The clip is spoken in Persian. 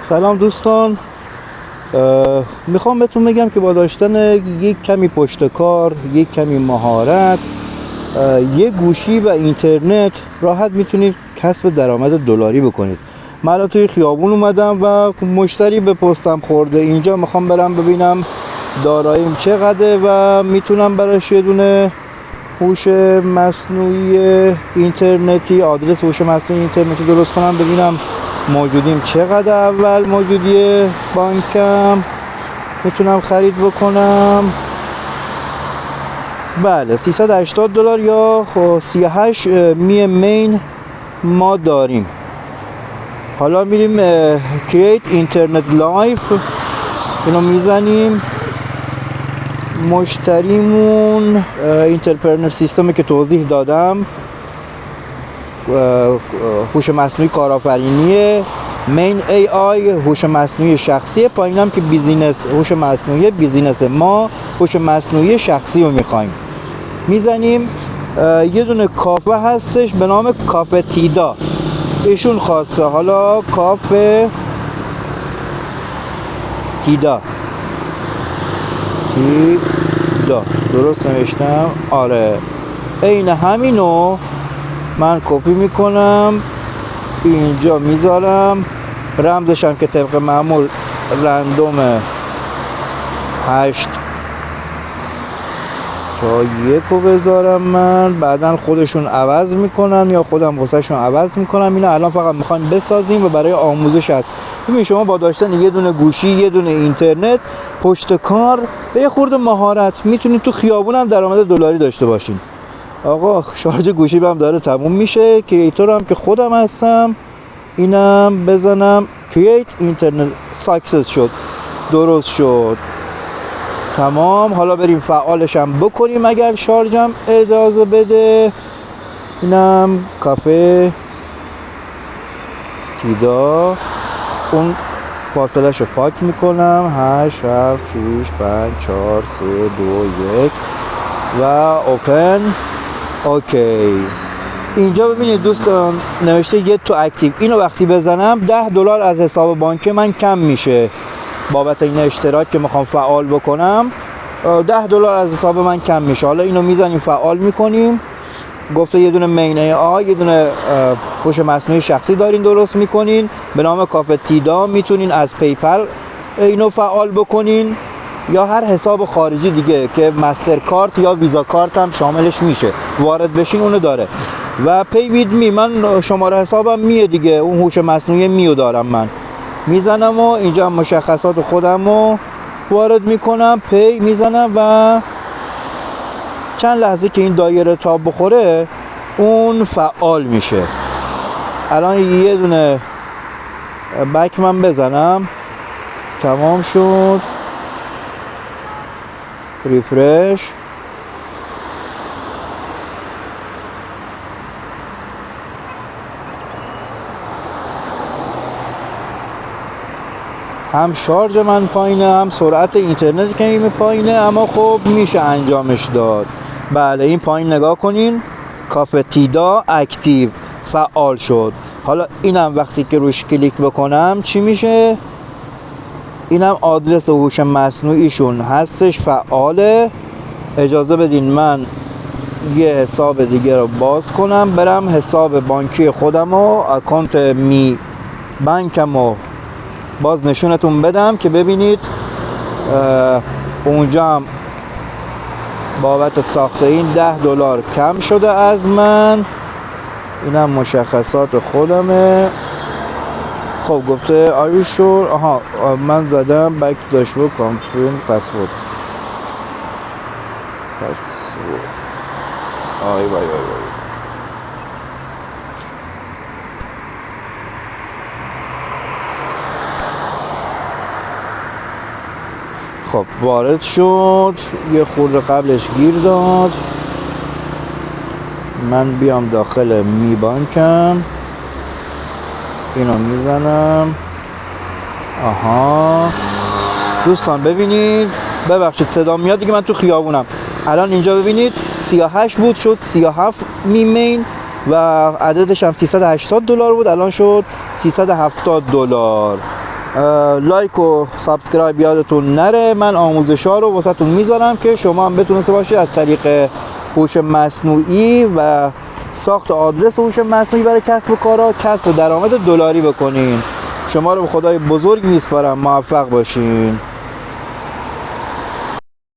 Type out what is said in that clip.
سلام دوستان، میخوام بهتون بگم که با داشتن یک کمی پشت کار، یک کمی مهارت، یک گوشی و اینترنت راحت میتونید کسب درآمد دلاری بکنید. من توی خیابون اومدم و مشتری به پستم خورده. اینجا میخوام برم ببینم داراییم چقدره و میتونم براش یه دونه هوش مصنوعی اینترنتی، آدرس هوش مصنوعی اینترنتی درست کنم، ببینم موجودیم چقدر. اول موجودی بانکم میتونم خرید بکنم. بله، $380 یا 38 مین ما داریم. حالا میریم Create Internet Life، اینو میزنیم. مشتریمون اینترپرنر سیستمی که توضیح دادم، هوش مصنوعی کارآفرینیه. مین ای آی هوش مصنوعی شخصیه. پایینم که بیزینس هوش مصنوعی بیزینس، ما هوش مصنوعی شخصی رو میخوایم. میزنیم. یه دونه کافه هستش به نام کافه تیدا، ایشون خواسته. حالا کافه تیدا درست نوشتم؟ آره، عین همینو من کپی میکنم، اینجا میذارم. رمزشم که طبق معمول رندوم 8 تا 1 رو بذارم من. بعدا خودشون عوض میکنن یا خودم واسهشون عوض میکنم. اینا الان فقط میخوایم بسازیم و برای آموزش هست. ببین شما با داشتن یه دونه گوشی، یه دونه اینترنت، پشت کار و یه خورده مهارت میتونید تو خیابون هم درآمد دلاری داشته باشین. آقا شارژ گوشی هم داره تموم میشه. کریئتورم که خودم هستم، اینم بزنم کرییت اینترنت ساکسس شد، درست شد، تمام. حالا بریم فعالش هم بکنیم اگر شارژم اجازه بده. اینم کافه تیدا، اون فاصلش رو پاک میکنم. 8 7 6 5 4 3 2 1 و اوپن. اوکی. اینجا ببینید دوستان نوشته get to active. اینو وقتی بزنم $10 از حساب بانک من کم میشه بابت این اشتراک که میخوام فعال بکنم. $10 از حساب من کم میشه. حالا اینو میزنیم فعال میکنیم. گفته یه دونه مین ای آی، یه دونه هوش مصنوعی شخصی دارین درست میکنین به نام کافه تیدا. میتونین از پیپل اینو فعال بکنین یا هر حساب خارجی دیگه که مستر کارت یا ویزا کارت هم شاملش میشه، وارد بشین اونو داره. و پی وید می، من شماره حسابم میه دیگه، اون هوش مصنوعی میو دارم. من میزنم و اینجا مشخصات خودم رو وارد میکنم، پی میزنم و چند لحظه که این دایره تاب بخوره اون فعال میشه. الان یه دونه بک من بزنم، تمام شد. ریفرش. هم شارژ من پایینه، هم سرعت اینترنت کمی پایینه، اما خب میشه انجامش داد. بله، این پایین نگاه کنین، کافه تیدا اکتیو فعال شد. حالا اینم وقتی که روش کلیک بکنم چی میشه؟ اینم آدرس هوش مصنوعیشون هستش، فعاله. اجازه بدین من یه حساب دیگه رو باز کنم، برم حساب بانکی خودم و اکانت می بانکم رو باز نشونتون بدم که ببینید. اونجا هم بابت ساخت این $10 کم شده از من. اینم مشخصات خودمه. خب گفته آری شور. آها، من زدم بک داشبورد کانفرم پسورد. آی وای. خب وارد شد. یه خورده قبلش گیر داد. من بیام داخل می بانکم، اینو میزنم. آها دوستان ببینید، ببخشید صدا میاد دیگه، من تو خیابونم. الان اینجا ببینید 38 بود شد 37 مین و عددش هم $380 بود، الان شد $370. لایک و سابسکرایب یادتون نره. من آموزش ها رو واسهتون میذارم که شما هم بتونسته باشید از طریق هوش مصنوعی و ساخت آدرس هوش مصنوعی برای کسب و کارها کسب درآمد دلاری بکنین. شما رو به خدای بزرگ میسپارم. موفق باشین.